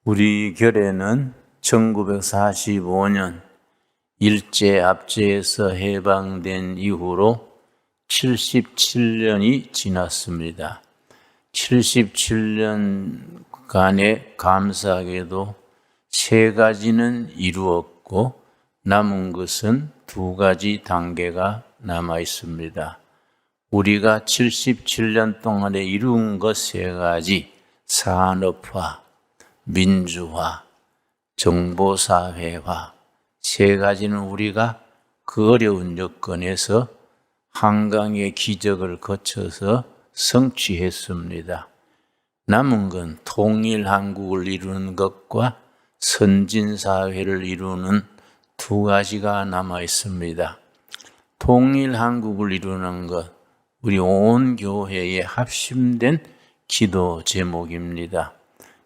우리 결에는 1945년 일제압제에서 해방된 이후로 77년이 지났습니다. 77년간의 감사하게도 세 가지는 이루었고 남은 것은 두 가지 단계가 남아 있습니다. 우리가 77년 동안에 이룬 것 세 가지, 산업화, 민주화, 정보사회화, 세 가지는 우리가 그 어려운 여건에서 한강의 기적을 거쳐서 성취했습니다. 남은 건 통일한국을 이루는 것과 선진사회를 이루는 두 가지가 남아 있습니다. 통일한국을 이루는 것, 우리 온 교회에 합심된 기도 제목입니다.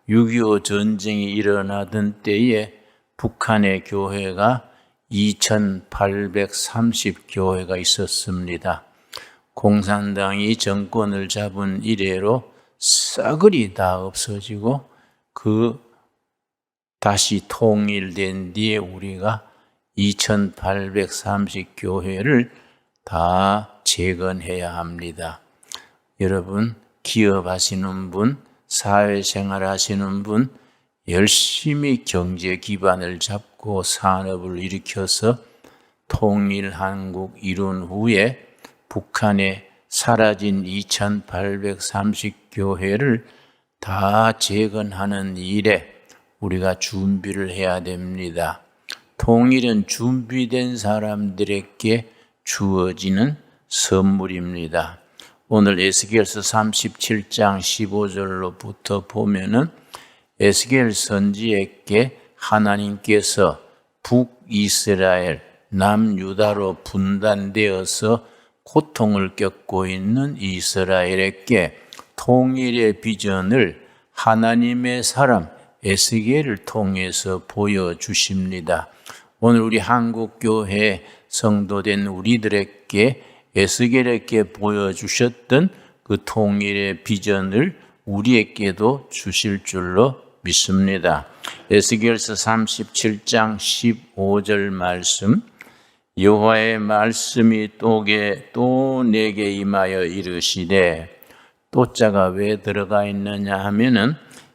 6.25 전쟁이 일어나던 때에 북한의 교회가 2830교회가 있었습니다. 공산당이 정권을 잡은 이래로 싸그리 다 없어지고 다시 통일된 뒤에 우리가 2830교회를 다 재건해야 합니다. 여러분, 기업하시는 분, 사회생활 하시는 분, 열심히 경제 기반을 잡고 산업을 일으켜서 통일한국 이룬 후에 북한에 사라진 2830교회를 다 재건하는 일에 우리가 준비를 해야 됩니다. 통일은 준비된 사람들에게 주어지는 선물입니다. 오늘 에스겔서 37장 15절로부터 보면은 에스겔 선지에게 하나님께서 북이스라엘, 남유다로 분단되어서 고통을 겪고 있는 이스라엘에게 통일의 비전을 하나님의 사람 에스겔을 통해서 보여주십니다. 오늘 우리 한국교회 성도된 우리들에게 에스겔에게 보여주셨던 그 통일의 비전을 우리에게도 주실 줄로 믿습니다. 에스겔서 37장 15절 말씀, 여호와의 말씀이 또 내게 임하여 이르시되, 또자가 왜 들어가 있느냐 하면은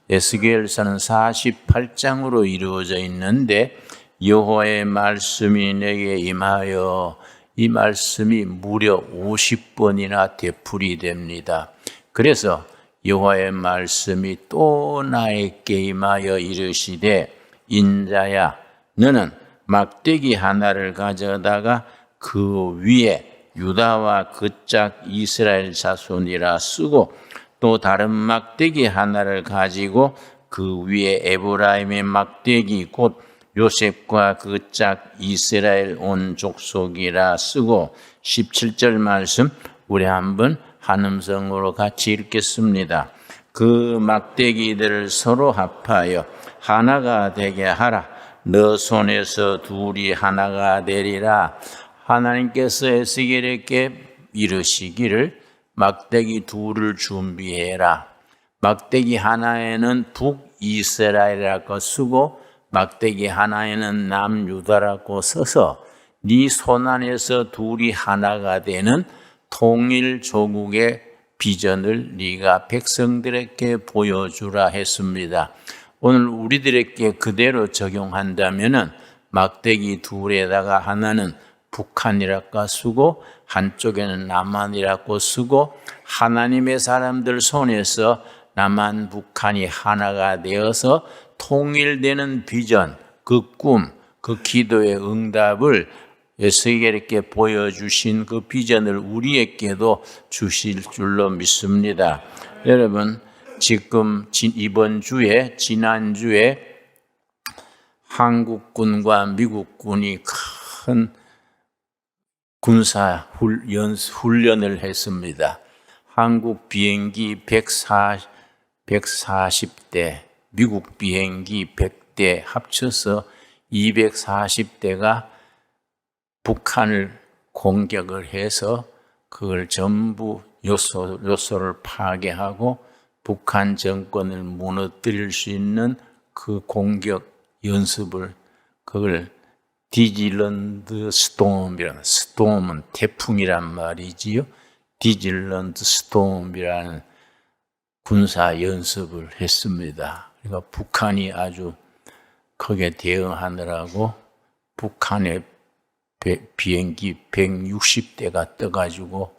에스겔서는 48장으로 이루어져 있는데 여호와의 말씀이 내게 임하여, 이 말씀이 무려 50번이나 되풀이 됩니다. 그래서 여호와의 말씀이 또 나에게 임하여 이르시되, 인자야, 너는 막대기 하나를 가져다가 그 위에 유다와 그 짝 이스라엘 자손이라 쓰고, 또 다른 막대기 하나를 가지고 그 위에 에브라임의 막대기 곧 요셉과 그 짝 이스라엘 온 족속이라 쓰고, 17절 말씀 우리 한번 한 음성으로 같이 읽겠습니다. 그 막대기들을 서로 합하여 하나가 되게 하라. 너 손에서 둘이 하나가 되리라. 하나님께서 에스겔에게 이르시기를 막대기 둘을 준비해라. 막대기 하나에는 북이스라엘이라고 쓰고 막대기 하나에는 남유다라고 써서 네 손 안에서 둘이 하나가 되는 통일조국의 비전을 네가 백성들에게 보여주라 했습니다. 오늘 우리들에게 그대로 적용한다면은 막대기 둘에다가 하나는 북한이라고 쓰고 한쪽에는 남한이라고 쓰고 하나님의 사람들 손에서 남한 북한이 하나가 되어서 통일되는 비전, 그 꿈, 그 기도의 응답을 에스겔에게 보여주신 그 비전을 우리에게도 주실 줄로 믿습니다. 여러분, 지금 지난주에 한국군과 미국군이 큰 군사 훈련을 했습니다. 한국 비행기 140대, 미국 비행기 100대 합쳐서 240대가 북한을 공격을 해서 그걸 전부 요소를 파괴하고 북한 정권을 무너뜨릴 수 있는 그 공격 연습을 그걸 디질런드 스톰이라는, 스톰은 태풍이란 말이지요. 디질런드 스톰이라는 군사 연습을 했습니다. 그러니까 북한이 아주 거기에 대응하느라고 북한의 비행기 160대가 떠가지고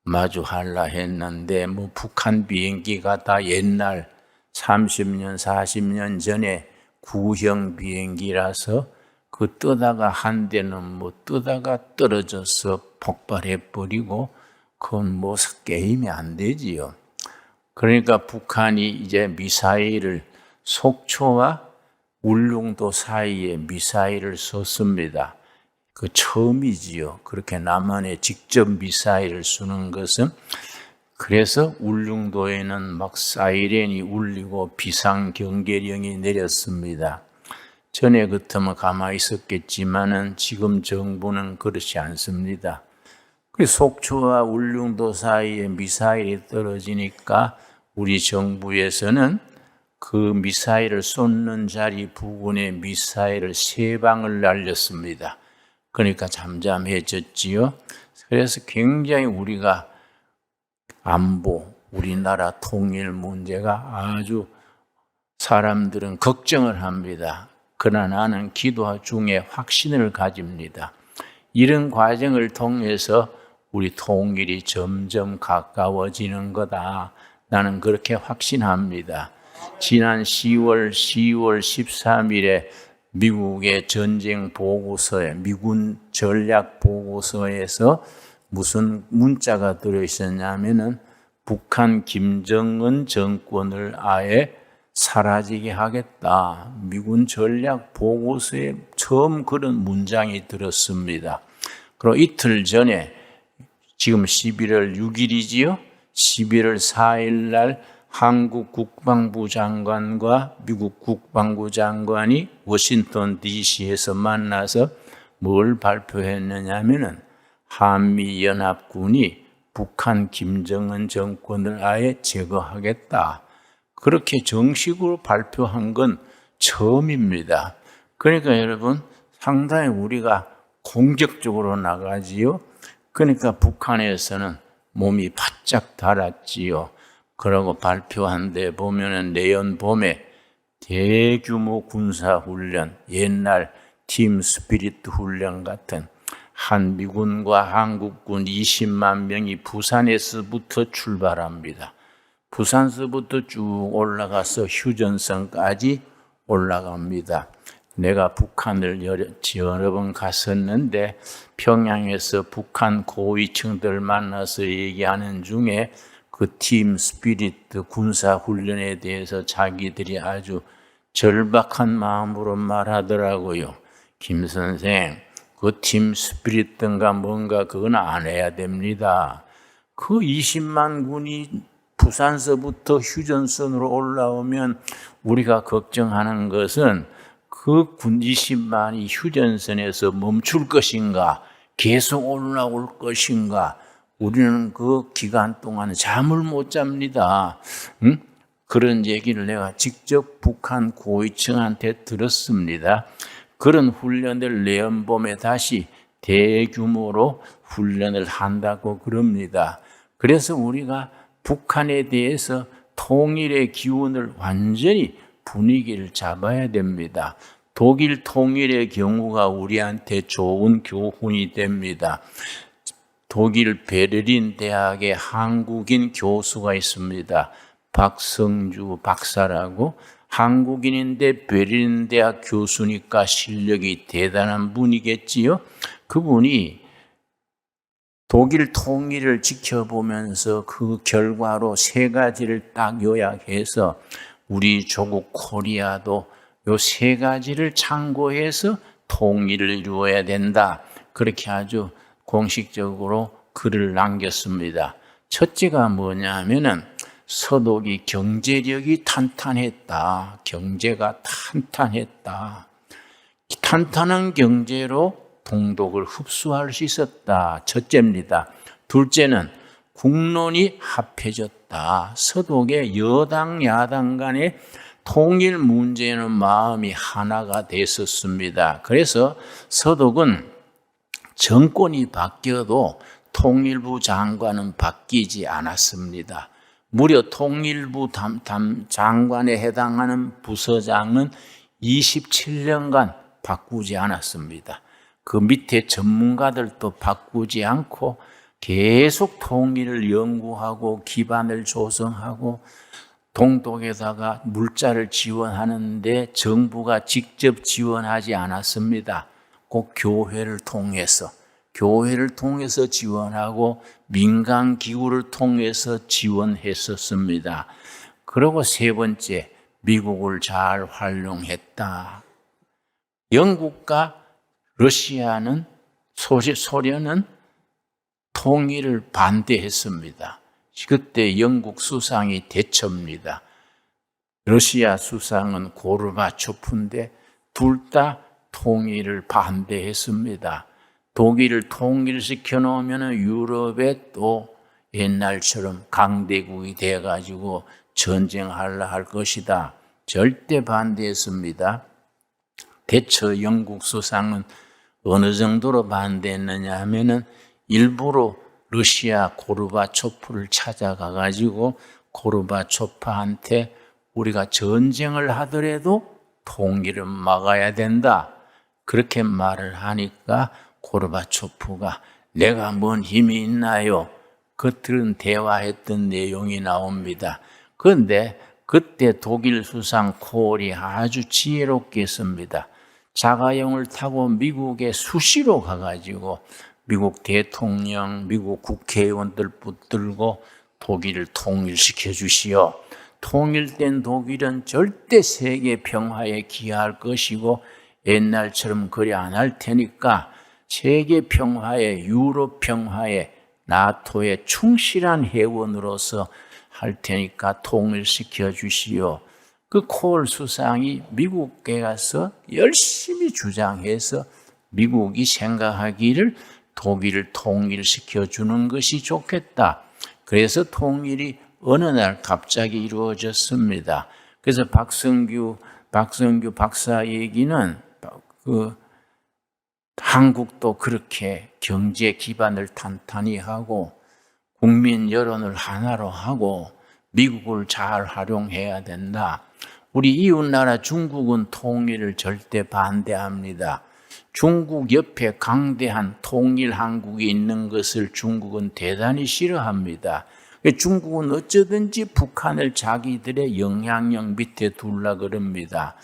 마주하려 했는데 뭐 북한 비행기가 다 옛날 30년, 40년 전에 구형 비행기라서 그 뜨다가 한 대는 뭐 뜨다가 떨어져서 폭발해버리고 그건 뭐 게임이 안 되지요. 그러니까 북한이 이제 미사일을 속초와 울릉도 사이에 미사일을 쏘습니다. 그 처음이지요. 그렇게 남한에 직접 미사일을 쏘는 것은. 그래서 울릉도에는 막 사이렌이 울리고 비상경계령이 내렸습니다. 전에 같으면 가만히 있었겠지만은 지금 정부는 그렇지 않습니다. 속초와 울릉도 사이에 미사일이 떨어지니까 우리 정부에서는 그 미사일을 쏘는 자리 부근에 미사일을 3방을 날렸습니다. 그러니까 잠잠해졌지요. 그래서 굉장히 우리가 안보, 우리나라 통일 문제가 아주 사람들은 걱정을 합니다. 그러나 나는 기도 중에 확신을 가집니다. 이런 과정을 통해서 우리 통일이 점점 가까워지는 거다. 나는 그렇게 확신합니다. 지난 10월 13일에 미국의 전쟁 보고서에, 미군 전략 보고서에서 무슨 문자가 들어있었냐면은 북한 김정은 정권을 아예 사라지게 하겠다. 미군 전략 보고서에 처음 그런 문장이 들었습니다. 그리고 이틀 전에 지금 11월 6일이지요. 11월 4일 날 한국 국방부 장관과 미국 국방부 장관이 워싱턴 DC에서 만나서 뭘 발표했느냐면은 한미연합군이 북한 김정은 정권을 아예 제거하겠다. 그렇게 정식으로 발표한 건 처음입니다. 그러니까 여러분 상당히 우리가 공격적으로 나가지요. 그러니까 북한에서는 몸이 바짝 달았지요. 그러고 발표한 데 보면은 내년 봄에 대규모 군사훈련, 옛날 팀 스피릿 훈련 같은 한미군과 한국군 20만 명이 부산에서부터 출발합니다. 부산서부터 쭉 올라가서 휴전선까지 올라갑니다. 내가 북한을 여러 번 갔었는데 평양에서 북한 고위층들 만나서 얘기하는 중에 그 팀 스피릿 군사훈련에 대해서 자기들이 아주 절박한 마음으로 말하더라고요. 김 선생, 그 팀 스피릿든가 뭔가 그건 안 해야 됩니다. 그 20만 군이 부산서부터 휴전선으로 올라오면 우리가 걱정하는 것은 그 군 20만이 휴전선에서 멈출 것인가, 계속 올라올 것인가. 우리는 그 기간 동안 잠을 못 잡니다. 그런 얘기를 내가 직접 북한 고위층한테 들었습니다. 그런 훈련을 내년 봄에 다시 대규모로 훈련을 한다고 그럽니다. 그래서 우리가 북한에 대해서 통일의 기운을 완전히 분위기를 잡아야 됩니다. 독일 통일의 경우가 우리한테 좋은 교훈이 됩니다. 독일 베를린 대학의 한국인 교수가 있습니다. 박성주 박사라고, 한국인인데 베를린 대학 교수니까 실력이 대단한 분이겠지요. 그분이 독일 통일을 지켜보면서 그 결과로 3가지를 딱 요약해서 우리 조국 코리아도 요 3가지를 참고해서 통일을 이루어야 된다. 그렇게 아주 공식적으로 글을 남겼습니다. 첫째가 뭐냐면은 서독이 경제력이 탄탄했다. 경제가 탄탄했다. 탄탄한 경제로 동독을 흡수할 수 있었다. 첫째입니다. 둘째는 국론이 합해졌다. 서독의 여당 야당 간의 통일 문제는 마음이 하나가 됐었습니다. 그래서 서독은 정권이 바뀌어도 통일부 장관은 바뀌지 않았습니다. 무려 통일부 장관에 해당하는 부서장은 27년간 바꾸지 않았습니다. 그 밑에 전문가들도 바꾸지 않고 계속 통일을 연구하고 기반을 조성하고 동독에다가 물자를 지원하는데 정부가 직접 지원하지 않았습니다. 꼭 교회를 통해서 지원하고 민간 기구를 통해서 지원했었습니다. 그리고 세 번째, 미국을 잘 활용했다. 영국과 러시아는 소련은 통일을 반대했습니다. 그때 영국 수상이 대처입니다. 러시아 수상은 고르바초프인데 둘 다 통일을 반대했습니다. 독일을 통일시켜 놓으면 유럽에 또 옛날처럼 강대국이 돼가지고 전쟁하려 할 것이다. 절대 반대했습니다. 대처 영국 수상은 어느 정도로 반대했느냐 하면은 일부러 러시아 고르바초프를 찾아가가지고 고르바초프한테 우리가 전쟁을 하더라도 통일은 막아야 된다. 그렇게 말을 하니까 고르바초프가 내가 뭔 힘이 있나요? 그들은 대화했던 내용이 나옵니다. 그런데 그때 독일 수상 콜이 아주 지혜롭게 했습니다. 자가용을 타고 미국에 수시로 가가지고 미국 대통령, 미국 국회의원들 붙들고 독일을 통일시켜 주시오. 통일된 독일은 절대 세계 평화에 기여할 것이고 옛날처럼 그리 안 할 테니까 세계 평화에, 유럽 평화에, 나토의 충실한 회원으로서 할 테니까 통일시켜 주시오. 그 콜 수상이 미국에 가서 열심히 주장해서 미국이 생각하기를 독일을 통일시켜 주는 것이 좋겠다. 그래서 통일이 어느 날 갑자기 이루어졌습니다. 그래서 박성규 박사 얘기는 한국도 그렇게 경제 기반을 탄탄히 하고 국민 여론을 하나로 하고 미국을 잘 활용해야 된다. 우리 이웃나라 중국은 통일을 절대 반대합니다. 중국 옆에 강대한 통일 한국이 있는 것을 중국은 대단히 싫어합니다. 중국은 어쩌든지 북한을 자기들의 영향력 밑에 둘라 그럽니다.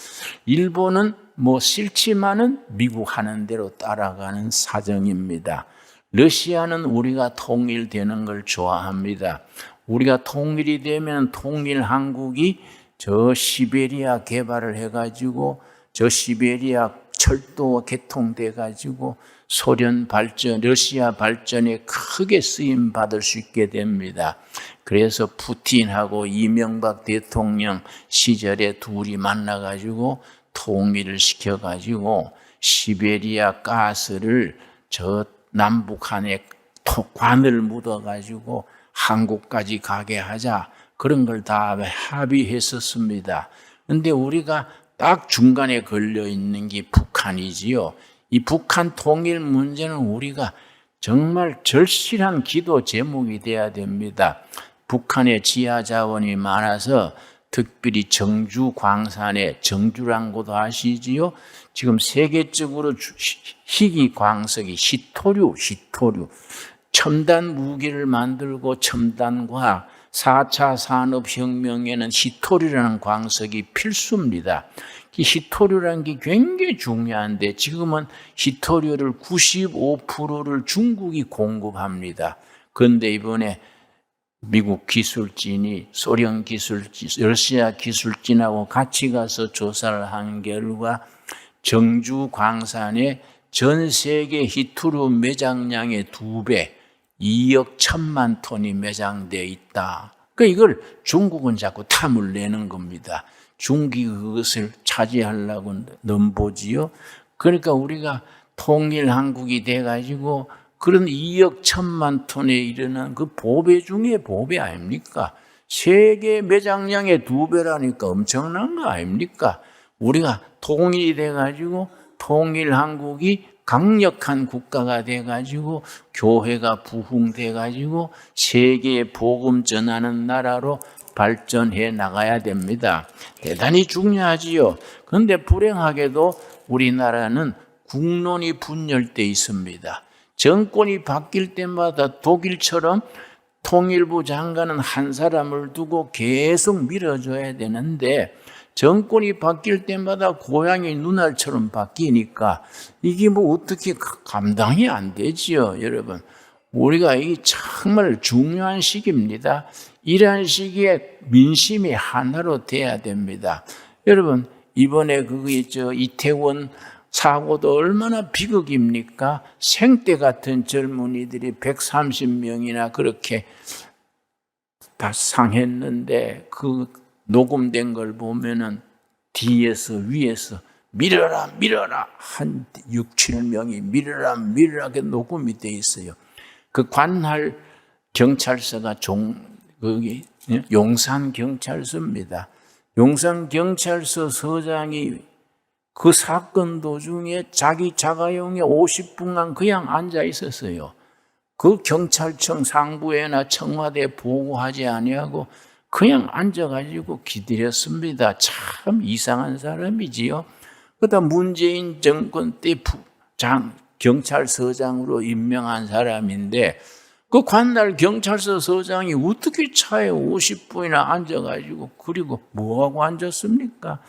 일본은 싫지만은 미국 하는 대로 따라가는 사정입니다. 러시아는 우리가 통일되는 걸 좋아합니다. 우리가 통일이 되면 통일 한국이 저 시베리아 개발을 해가지고 저 시베리아 철도 개통돼가지고 소련 발전, 러시아 발전에 크게 쓰임 받을 수 있게 됩니다. 그래서 푸틴하고 이명박 대통령 시절에 둘이 만나가지고 통일을 시켜가지고 시베리아 가스를 저 남북한에 관을 묻어가지고 한국까지 가게 하자. 그런 걸 다 합의했었습니다. 그런데 우리가 딱 중간에 걸려 있는 게 북한이지요. 이 북한 통일 문제는 우리가 정말 절실한 기도 제목이 돼야 됩니다. 북한에 지하 자원이 많아서 특별히 정주 광산에, 정주란 곳도 아시지요? 지금 세계적으로 희귀 광석이 시토류, 첨단 무기를 만들고 첨단과 4차 산업혁명에는 시토류라는 광석이 필수입니다. 이 시토류라는 게 굉장히 중요한데 지금은 시토류를 95%를 중국이 공급합니다. 그런데 이번에 미국 기술진이 소련 기술진, 러시아 기술진하고 같이 가서 조사를 한 결과 정주 광산에 전 세계 히토류 매장량의 2배, 2억 1천만 톤이 매장되어 있다. 그러니까 이걸 중국은 자꾸 탐을 내는 겁니다. 중국이 그것을 차지하려고 넘보지요. 그러니까 우리가 통일 한국이 돼가지고 그런 2억 1천만 톤에 이르는 그 보배 중에 보배 아닙니까? 세계 매장량의 2배라니까 엄청난 거 아닙니까? 우리가 통일이 돼가지고 통일한국이 강력한 국가가 돼가지고 교회가 부흥돼가지고 세계에 복음 전하는 나라로 발전해 나가야 됩니다. 대단히 중요하지요. 그런데 불행하게도 우리나라는 국론이 분열돼 있습니다. 정권이 바뀔 때마다 독일처럼 통일부 장관은 한 사람을 두고 계속 밀어줘야 되는데 정권이 바뀔 때마다 고양이 눈알처럼 바뀌니까 이게 뭐 어떻게 감당이 안 되지요, 여러분. 우리가 이게 정말 중요한 시기입니다. 이러한 시기에 민심이 하나로 돼야 됩니다. 여러분, 이번에 이태원 사고도 얼마나 비극입니까? 생떼 같은 젊은이들이 130명이나 그렇게 다 상했는데 그 녹음된 걸 보면은 뒤에서 위에서 밀어라 밀어라 한 6, 7명이 밀어라 밀어라 그 녹음이 돼 있어요. 그 관할 경찰서가 거기 용산 경찰서입니다. 용산 경찰서 서장이 그 사건 도중에 자기 자가용에 50분간 그냥 앉아 있었어요. 그 경찰청 상부에나 청와대에 보고하지 아니하고 그냥 앉아가지고 기다렸습니다. 참 이상한 사람이지요. 그러다 문재인 정권 때 경찰서장으로 임명한 사람인데 그 관할 경찰서 서장이 어떻게 차에 50분이나 앉아가지고 그리고 뭐하고 앉았습니까?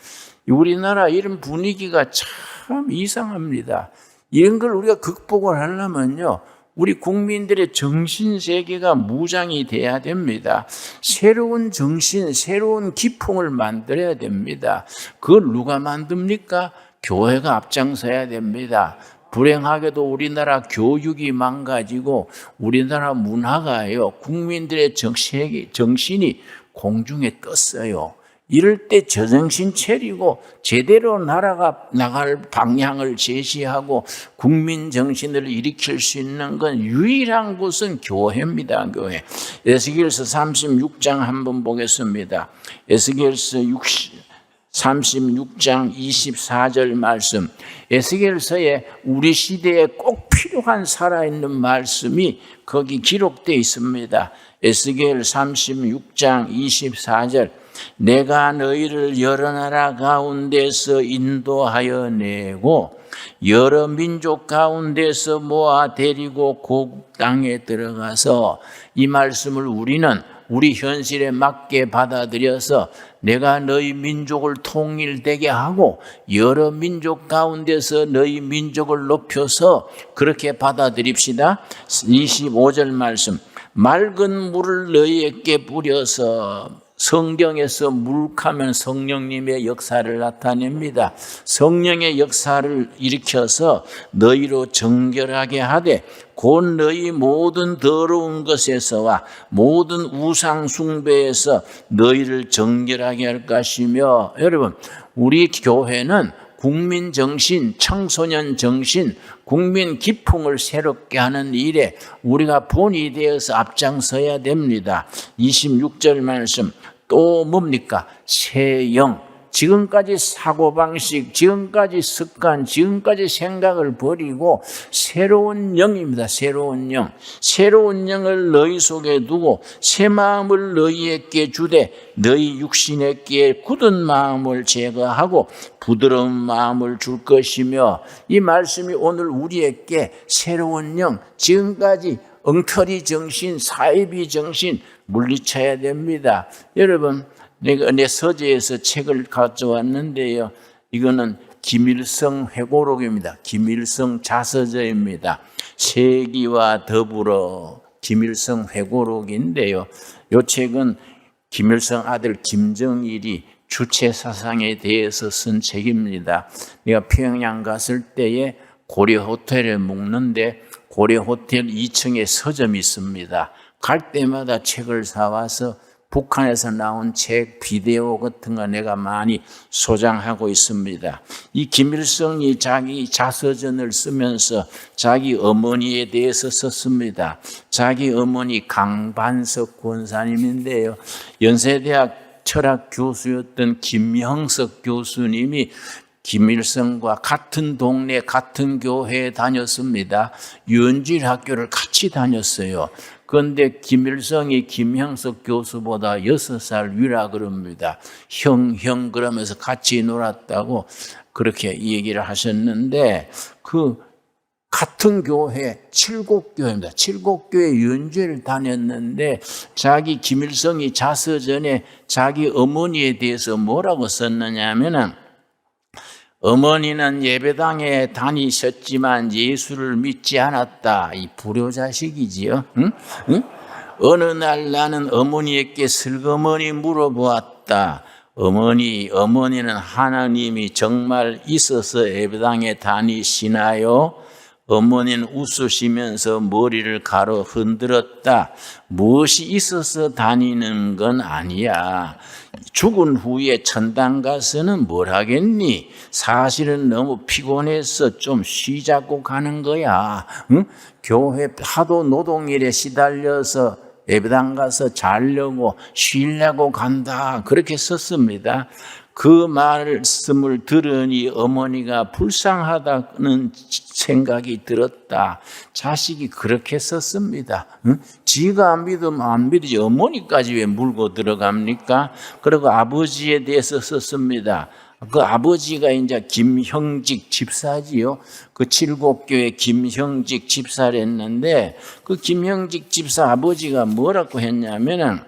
우리나라 이런 분위기가 참 이상합니다. 이런 걸 우리가 극복을 하려면요, 우리 국민들의 정신세계가 무장이 돼야 됩니다. 새로운 정신, 새로운 기풍을 만들어야 됩니다. 그걸 누가 만듭니까? 교회가 앞장서야 됩니다. 불행하게도 우리나라 교육이 망가지고 우리나라 문화가요, 국민들의 정신이 공중에 떴어요. 이럴 때 저정신 차리고 제대로 나라가 나갈 방향을 제시하고 국민 정신을 일으킬 수 있는 건 유일한 곳은 교회입니다. 교회. 에스겔서 36장 한번 보겠습니다. 에스겔서 36장 24절 말씀. 에스겔서에 우리 시대에 꼭 필요한 살아있는 말씀이 거기 기록되어 있습니다. 에스겔 36장 24절. 내가 너희를 여러 나라 가운데서 인도하여 내고 여러 민족 가운데서 모아 데리고 고국 땅에 들어가서, 이 말씀을 우리는 우리 현실에 맞게 받아들여서 내가 너희 민족을 통일되게 하고 여러 민족 가운데서 너희 민족을 높여서 그렇게 받아들입시다. 25절 말씀. 맑은 물을 너희에게 뿌려서, 성경에서 물하면 성령님의 역사를 나타냅니다. 성령의 역사를 일으켜서 너희로 정결하게 하되 곧 너희 모든 더러운 것에서와 모든 우상 숭배에서 너희를 정결하게 할 것이며, 여러분, 우리 교회는 국민 정신, 청소년 정신, 국민 기풍을 새롭게 하는 일에 우리가 본이 되어서 앞장서야 됩니다. 26절 말씀. 또 뭡니까? 새 영. 지금까지 사고방식, 지금까지 습관, 지금까지 생각을 버리고 새로운 영입니다. 새로운 영. 새로운 영을 너희 속에 두고 새 마음을 너희에게 주되 너희 육신에게 굳은 마음을 제거하고 부드러운 마음을 줄 것이며, 이 말씀이 오늘 우리에게 새로운 영, 지금까지 엉터리 정신, 사이비 정신 물리쳐야 됩니다. 여러분, 내가 내 서재에서 책을 가져왔는데요, 이거는 김일성 회고록입니다. 김일성 자서전입니다. 세기와 더불어 김일성 회고록인데요, 이 책은 김일성 아들 김정일이 주체 사상에 대해서 쓴 책입니다. 내가 평양 갔을 때에 고려 호텔에 묵는데 고려 호텔 2층에 서점이 있습니다. 갈 때마다 책을 사와서 북한에서 나온 책, 비디오 같은 거 내가 많이 소장하고 있습니다. 이 김일성이 자기 자서전을 쓰면서 자기 어머니에 대해서 썼습니다. 자기 어머니 강반석 권사님인데요. 연세대학 철학 교수였던 김형석 교수님이 김일성과 같은 동네, 같은 교회에 다녔습니다. 유은질 학교를 같이 다녔어요. 그런데 김일성이 김형석 교수보다 6살 위라 그럽니다. 형 그러면서 같이 놀았다고 그렇게 얘기를 하셨는데, 그 같은 교회, 칠곡교회입니다. 칠곡교회 유은지를 다녔는데, 자기 김일성이 자서전에 자기 어머니에 대해서 뭐라고 썼느냐 하면은, 어머니는 예배당에 다니셨지만 예수를 믿지 않았다. 이 불효자식이지요. 응? 어느 날 나는 어머니에게 슬그머니 물어보았다. 어머니는 하나님이 정말 있어서 예배당에 다니시나요? 어머니는 웃으시면서 머리를 가로 흔들었다. 무엇이 있어서 다니는 건 아니야. 죽은 후에 천당 가서는 뭘 하겠니? 사실은 너무 피곤해서 좀 쉬자고 가는 거야. 응? 교회 하도 노동일에 시달려서 예배당 가서 자려고 쉬려고 간다. 그렇게 썼습니다. 그 말씀을 들으니 어머니가 불쌍하다는 생각이 들었다. 자식이 그렇게 썼습니다. 응? 지가 안 믿으면 안 믿지 어머니까지 왜 물고 들어갑니까? 그리고 아버지에 대해서 썼습니다. 그 아버지가 이제 김형직 집사지요. 그 칠곡교회 김형직 집사를 했는데, 그 김형직 집사 아버지가 뭐라고 했냐면은,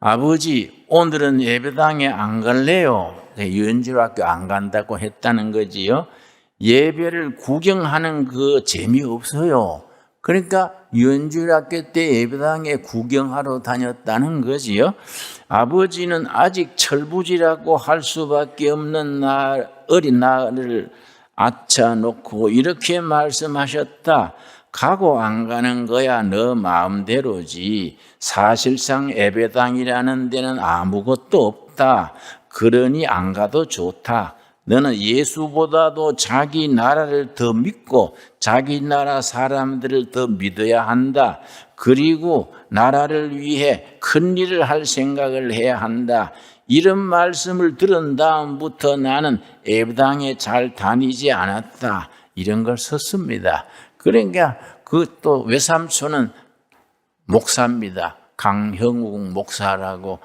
아버지, 오늘은 예배당에 안 갈래요. 유은지학교 안 간다고 했다는 거지요. 예배를 구경하는 그 재미없어요. 그러니까 유은지학교 때 예배당에 구경하러 다녔다는 거지요. 아버지는 아직 철부지라고 할 수밖에 없는 어린 나를 앉혀놓고 이렇게 말씀하셨다. 가고 안 가는 거야 너 마음대로지. 사실상 예배당이라는 데는 아무것도 없다. 그러니 안 가도 좋다. 너는 예수보다도 자기 나라를 더 믿고 자기 나라 사람들을 더 믿어야 한다. 그리고 나라를 위해 큰 일을 할 생각을 해야 한다. 이런 말씀을 들은 다음부터 나는 예배당에 잘 다니지 않았다. 이런 걸 썼습니다. 그러니까 그 또 외삼촌은 목사입니다. 강형욱 목사라고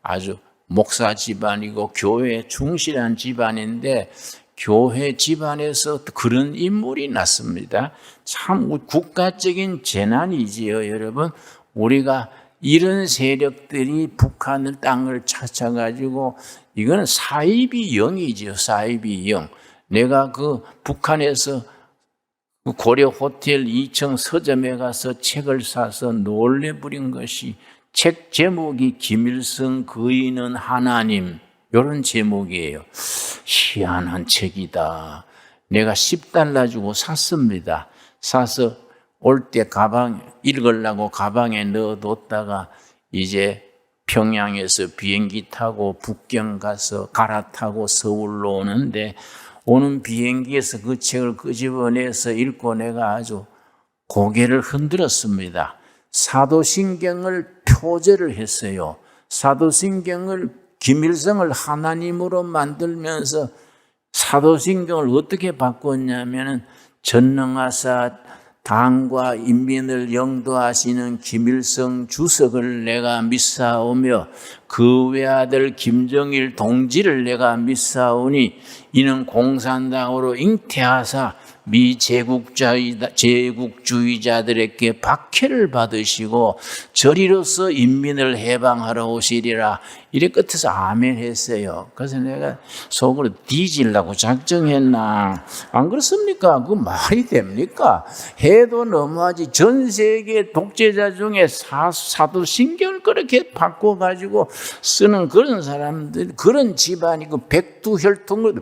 아주 목사 집안이고 교회에 충실한 집안인데, 교회 집안에서 그런 인물이 났습니다. 참 국가적인 재난이지요, 여러분. 우리가 이런 세력들이 북한을 땅을 찾아가지고, 이거는 사이비 영이지요, 사이비 영. 내가 그 북한에서 고려 호텔 2층 서점에 가서 책을 사서 놀래버린 것이, 책 제목이 김일성 거인은 하나님, 이런 제목이에요. 희한한 책이다. 내가 $10 주고 샀습니다. 사서 올 때 읽으려고 가방에 넣어뒀다가 이제 평양에서 비행기 타고 북경 가서 갈아타고 서울로 오는데, 오는 비행기에서 그 책을 끄집어내서 읽고 내가 아주 고개를 흔들었습니다. 사도신경을 표절을 했어요. 사도신경을 김일성을 하나님으로 만들면서 사도신경을 어떻게 바꿨냐면은, 전능하사 당과 인민을 영도하시는 김일성 주석을 내가 믿사오며 그 외아들 김정일 동지를 내가 믿사오니 이는 공산당으로 잉태하사 미 제국주의자들에게 박해를 받으시고 저리로서 인민을 해방하러 오시리라. 이래 끝에서 아멘 했어요. 그래서 내가 속으로 뒤지려고 작정했나. 안 그렇습니까? 그 말이 됩니까? 해도 너무하지. 전 세계 독재자 중에 사도신경을 그렇게 바꿔가지고 쓰는 그런 사람들, 그런 집안이 그 백두혈통,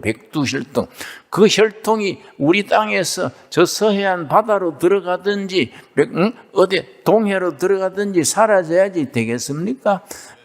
그 혈통이 우리 땅에서 저 서해안 바다로 들어가든지 어디 동해로 들어가든지 사라져야지 되겠습니까?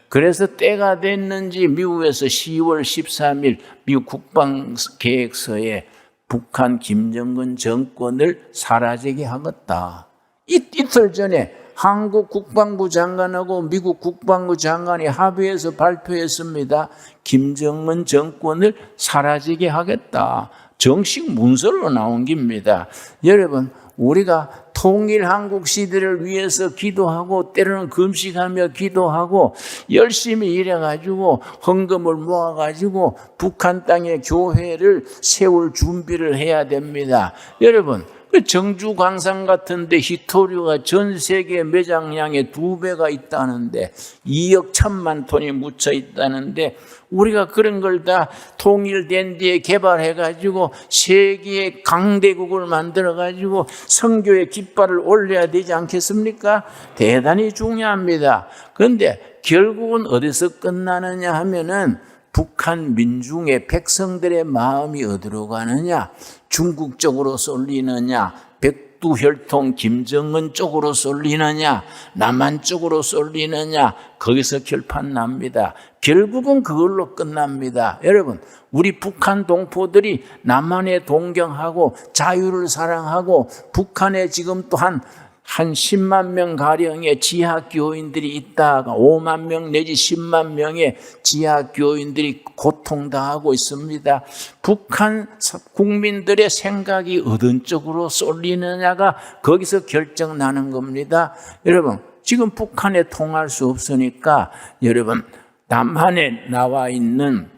그래서 때가 됐는지 미국에서 10월 13일 미국 국방계획서에 북한 김정은 정권을 사라지게 하겠다. 이틀 전에 한국 국방부 장관하고 미국 국방부 장관이 합의해서 발표했습니다. 김정은 정권을 사라지게 하겠다. 정식 문서로 나온 겁니다. 여러분, 우리가 통일 한국 시대를 위해서 기도하고 때로는 금식하며 기도하고 열심히 일해가지고 헌금을 모아가지고 북한 땅에 교회를 세울 준비를 해야 됩니다. 여러분, 정주 광산 같은데 히토류가 전 세계 매장량의 2배가 있다는데 2억 1천만 톤이 묻혀 있다는데 우리가 그런 걸 다 통일된 뒤에 개발해가지고 세계의 강대국을 만들어가지고 선교의 깃발을 올려야 되지 않겠습니까? 대단히 중요합니다. 그런데 결국은 어디서 끝나느냐 하면은 북한 민중의 백성들의 마음이 어디로 가느냐? 중국 쪽으로 쏠리느냐? 백두혈통 김정은 쪽으로 쏠리느냐? 남한 쪽으로 쏠리느냐? 거기서 결판 납니다. 결국은 그걸로 끝납니다. 여러분, 우리 북한 동포들이 남한에 동경하고 자유를 사랑하고 북한에 지금 또한 10만 명 가량의 지하교인들이 있다가 5만 명 내지 10만 명의 지하교인들이 고통당하고 있습니다. 북한 국민들의 생각이 어떤 쪽으로 쏠리느냐가 거기서 결정나는 겁니다. 여러분, 지금 북한에 통할 수 없으니까 여러분, 남한에 나와 있는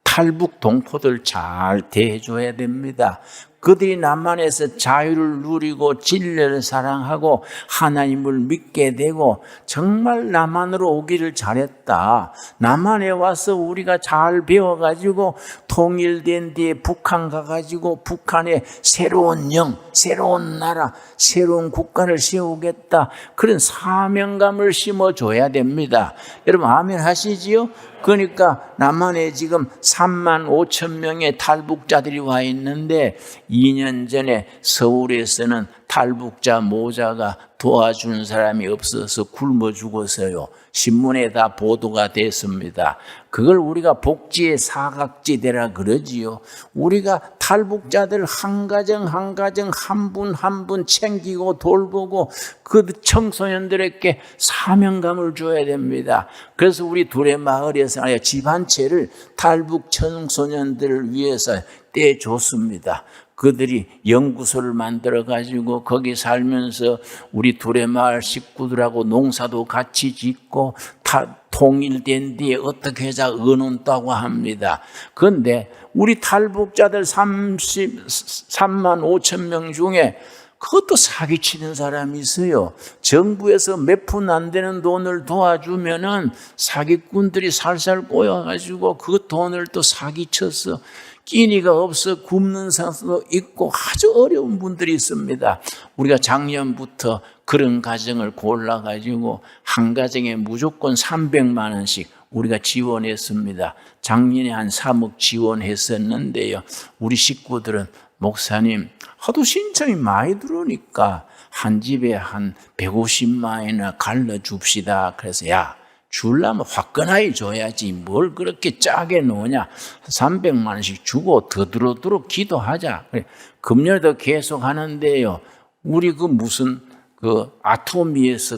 탈북 동포들 잘 대해줘야 됩니다. 그들이 남한에서 자유를 누리고 진리를 사랑하고 하나님을 믿게 되고 정말 남한으로 오기를 잘했다. 남한에 와서 우리가 잘 배워가지고 통일된 뒤에 북한 가가지고 북한에 새로운 영, 새로운 나라, 새로운 국가를 세우겠다. 그런 사명감을 심어줘야 됩니다. 여러분 아멘 하시지요? 그러니까 남한에 지금 3만 5천 명의 탈북자들이 와 있는데 2년 전에 서울에서는 탈북자 모자가 도와주는 사람이 없어서 굶어 죽었어요. 신문에 다 보도가 됐습니다. 그걸 우리가 복지의 사각지대라 그러지요. 우리가 탈북자들 한 가정 한 가정 한 분 한 분 챙기고 돌보고 그 청소년들에게 사명감을 줘야 됩니다. 그래서 우리 두레마을에서 집 한 채를 탈북 청소년들을 위해서 떼줬습니다. 그들이 연구소를 만들어가지고 거기 살면서 우리 두레마을 식구들하고 농사도 같이 짓고 통일된 뒤에 어떻게 하자 의논다고 합니다. 그런데 우리 탈북자들 33만 5천 명 중에 그것도 사기치는 사람이 있어요. 정부에서 몇 푼 안 되는 돈을 도와주면은 사기꾼들이 살살 꼬여가지고 그 돈을 또 사기쳐서 끼니가 없어 굶는 사람도 있고 아주 어려운 분들이 있습니다. 우리가 작년부터 그런 가정을 골라가지고 한 가정에 무조건 300만 원씩 우리가 지원했습니다. 작년에 한 3억 지원했었는데요. 우리 식구들은 목사님 하도 신청이 많이 들어오니까 한 집에 한 150만 원이나 갈라줍시다. 그래서 야 주려면 화끈하게 줘야지 뭘 그렇게 짜게 놓으냐. 300만 원씩 주고 더 들어도록 기도하자. 금년에도 계속 하는데요. 우리 무슨 아토미에서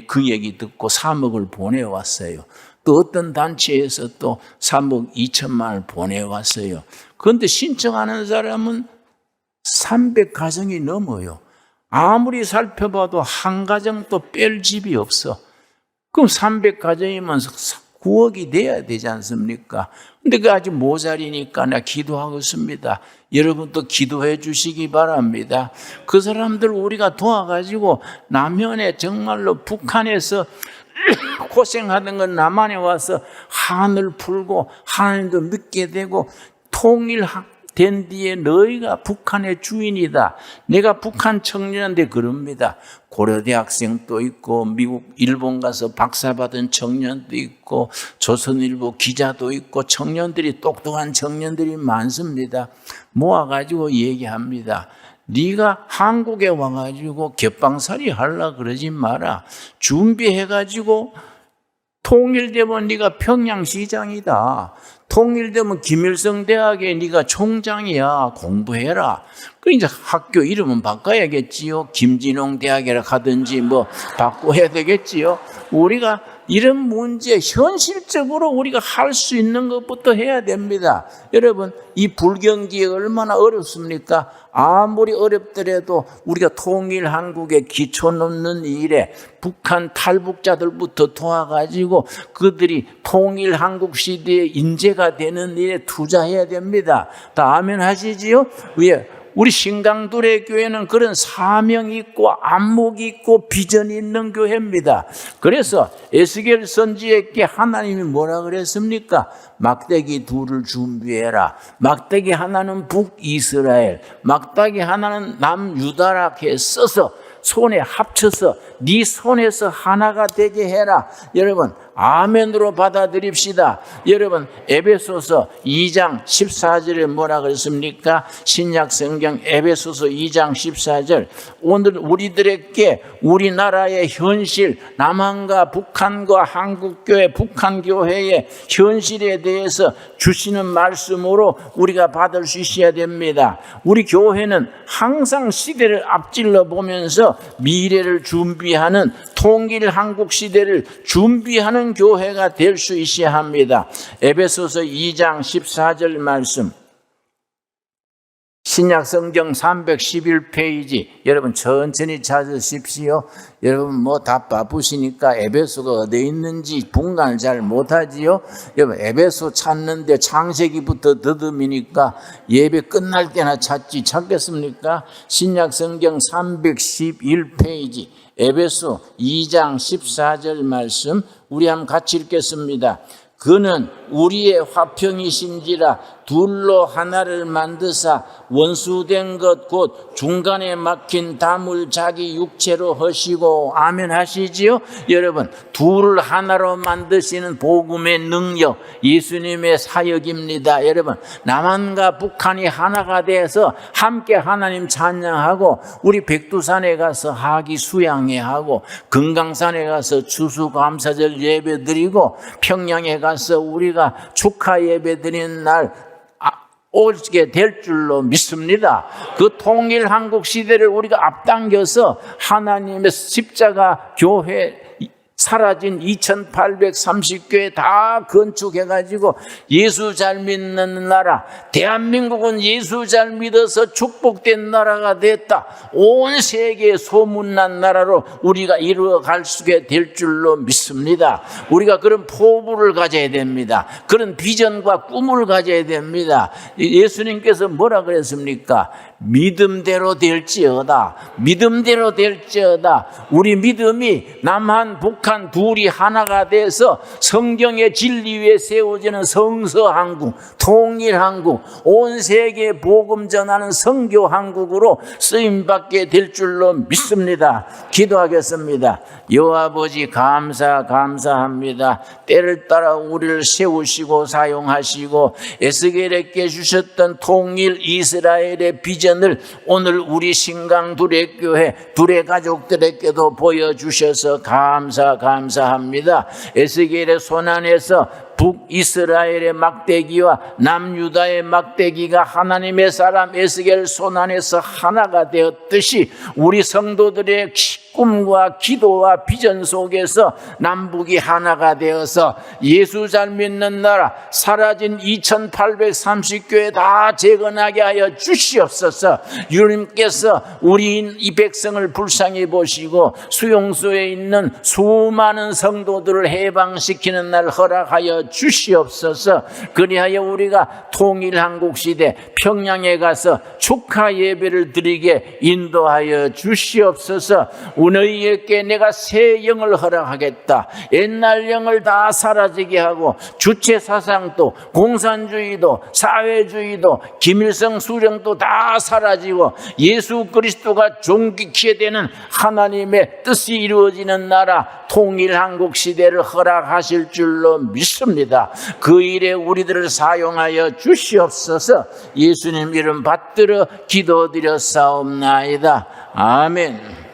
그 얘기 듣고 3억을 보내왔어요. 또 어떤 단체에서 또 3억 2천만 원을 보내왔어요. 그런데 신청하는 사람은 300가정이 넘어요. 아무리 살펴봐도 한 가정도 뺄 집이 없어. 그럼 300가정이면 9억이 돼야 되지 않습니까? 근데 그게 아직 모자리니까 나 기도하고 있습니다. 여러분도 기도해 주시기 바랍니다. 그 사람들 우리가 도와가지고 남한에 정말로 북한에서 고생하던 건 남한에 와서 한을 풀고 하나님도 믿게 되고 통일된 뒤에 너희가 북한의 주인이다. 내가 북한 청년한테 그럽니다. 고려대 학생도 있고 미국 일본 가서 박사 받은 청년도 있고 조선일보 기자도 있고 청년들이 똑똑한 청년들이 많습니다. 모아가지고 얘기합니다. 네가 한국에 와가지고 겹방살이 하려 그러지 마라. 준비해가지고 통일되면 네가 평양시장이다. 통일되면 김일성 대학에 네가 총장이야. 공부해라. 그러니까 학교 이름은 바꿔야겠지요. 김진홍 대학이라 하든지 뭐 바꿔야 되겠지요. 우리가 이런 문제 현실적으로 우리가 할 수 있는 것부터 해야 됩니다. 여러분, 이 불경기에 얼마나 어렵습니까? 아무리 어렵더라도 우리가 통일 한국의 기초 놓는 일에 북한 탈북자들부터 도와가지고 그들이 통일 한국 시대의 인재가 되는 일에 투자해야 됩니다. 다 아멘 하시지요? 왜? 우리 신강둘의 교회는 그런 사명이 있고 안목이 있고 비전이 있는 교회입니다. 그래서 에스겔 선지자에게 하나님이 뭐라 그랬습니까? 막대기 둘을 준비해라. 막대기 하나는 북이스라엘, 막대기 하나는 남유다라 써서 손에 합쳐서 네 손에서 하나가 되게 해라. 여러분, 아멘으로 받아들입시다. 여러분, 에베소서 2장 14절에 뭐라 그랬습니까? 신약 성경 에베소서 2장 14절. 오늘 우리들에게 우리나라의 현실, 남한과 북한과 한국교회, 북한교회의 현실에 대해서 주시는 말씀으로 우리가 받을 수 있어야 됩니다. 우리 교회는 항상 시대를 앞질러 보면서 미래를 준비하는 통일 한국 시대를 준비하는 교회가 될 수 있어야 합니다. 에베소서 2장 14절 말씀, 신약 성경 311페이지 여러분 천천히 찾으십시오. 여러분 뭐 다 바쁘시니까 에베소가 어디에 있는지 분간을 잘 못하지요. 여러분 에베소 찾는데 창세기부터 더듬이니까 예배 끝날 때나 찾겠습니까? 신약 성경 311페이지 에베소 2장 14절 말씀 우리 한번 같이 읽겠습니다. 그는 우리의 화평이신지라 둘로 하나를 만드사 원수된 것 곧 중간에 막힌 담을 자기 육체로 하시고 아멘 하시지요? 여러분, 둘을 하나로 만드시는 복음의 능력, 예수님의 사역입니다. 여러분, 남한과 북한이 하나가 돼서 함께 하나님 찬양하고 우리 백두산에 가서 하기 수양회 하고 금강산에 가서 추수감사절 예배 드리고 평양에 가서 우리가 축하 예배 드리는 날 오게 될 줄로 믿습니다. 그 통일 한국 시대를 우리가 앞당겨서 하나님의 십자가 교회 사라진 2830교회 다 건축해가지고 예수 잘 믿는 나라, 대한민국은 예수 잘 믿어서 축복된 나라가 됐다. 온 세계에 소문난 나라로 우리가 이루어갈 수 있게 될 줄로 믿습니다. 우리가 그런 포부를 가져야 됩니다. 그런 비전과 꿈을 가져야 됩니다. 예수님께서 뭐라 그랬습니까? 믿음대로 될지어다. 믿음대로 될지어다. 우리 믿음이 남한, 북한 둘이 하나가 돼서 성경의 진리 위에 세워지는 성서한국, 통일한국, 온 세계에 복음 전하는 선교한국으로 쓰임받게 될 줄로 믿습니다. 기도하겠습니다. 여호와 아버지 감사합니다. 때를 따라 우리를 세우시고 사용하시고 에스겔에게 주셨던 통일 이스라엘의 비전을 오늘 우리 신강둘의 교회 둘의 가족들에게도 보여주셔서 감사합니다. 에스겔의 손안에서 북이스라엘의 막대기와 남유다의 막대기가 하나님의 사람 에스겔 손안에서 하나가 되었듯이 우리 성도들의 꿈과 기도와 비전 속에서 남북이 하나가 되어서 예수 잘 믿는 나라 사라진 2830교회 다 재건하게 하여 주시옵소서. 주님께서 우리 이 백성을 불쌍히 보시고 수용소에 있는 수많은 성도들을 해방시키는 날 허락하여 주시옵소서. 그리하여 우리가 통일한국시대 평양에 가서 축하 예배를 드리게 인도하여 주시옵소서. 너희에게 내가 새 영을 허락하겠다. 옛날 영을 다 사라지게 하고 주체 사상도 공산주의도 사회주의도 김일성 수령도 다 사라지고 예수 그리스도가 존귀케 되는 하나님의 뜻이 이루어지는 나라 통일한국 시대를 허락하실 줄로 믿습니다. 그 일에 우리들을 사용하여 주시옵소서. 예수님 이름 받들어 기도드렸사옵나이다. 아멘.